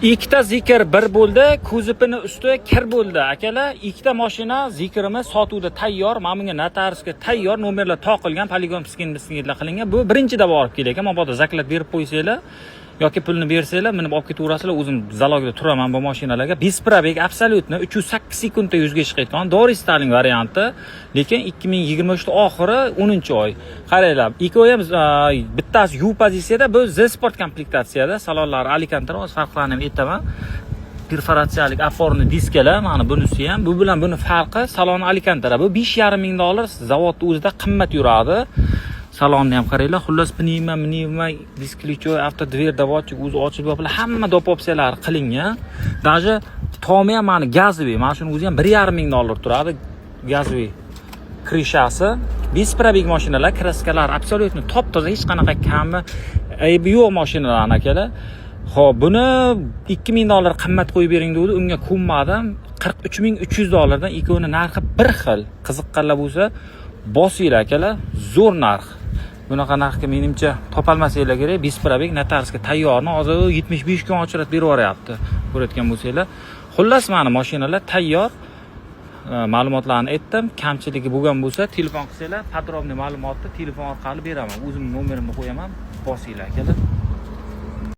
Ikkita zikr bir bo'ldi, kuzupini usti kir bo'ldi. Akalar, ikkita mashina zikrimiz sotuvda tayyor. Mana bunga notariusga tayyor, nomerlar toqilgan, poligon piskinlar qilingan. Bu birinchida borib kelayotgan. Mabodo zaklab berib qo'ysanglar yoki pulni bersanglar, minib olib ketaverasizlar. O'zim zalogida turaman bu mashinalarga. Bisprabek absolyutni 308 sekundda 100 ga chiqayotgan Doris Stalin varianti, lekin 2023 oxiri 10-oy. Qaranglar, ikkovi ham bittasi U pozitsiyada, bu Z Sport komplektatsiyada, salonlar Alicantara o'z farqlarini ham aytaman. Perforatsiyalik opporni diskalar, mana bunisi ham, bu bilan buni farqi salon Alicantara. Bu $5,500 zavodning o'zida qimmat yuradi. Salonni ham qaranglar, xullas pnevma, disklichoy, avtodver, davotchik, o'zi ochib yopilar, hamma dop opsiyalar qilingan. Даже tomi ham mana gazli, mana shuni o'zi ham $1,500 turadi. Gazli krishasi. Bisprabek mashinalar, kraskalar absolyutni top-toza, hech qanaqa kami aybi yo'q mashinalar akalar. Xo'p, buni $2,000 qimmat qo'yib bering dedi, unga ko'nmadim. $43,300 dan ikkovini narxi bir xil. Qiziqqanlar bo'lsa, bosinglar akalar, zo'r narx. Bunaqa narxga menimcha topolmasanglar kerak. Bisprabek notariusga tayyorni hozir 75 kun ochirat berib yuboryapti. Ko'rayotgan bo'lsanglar. Xullas, mana mashinalar tayyor. Ma'lumotlarni aytdim. Kamchiligi bo'lgan bo'lsa, telefon qilsanglar, podrobniy ma'lumotni telefon orqali beraman. O'zimning nomerimni qo'yaman. Bosinglar akalar.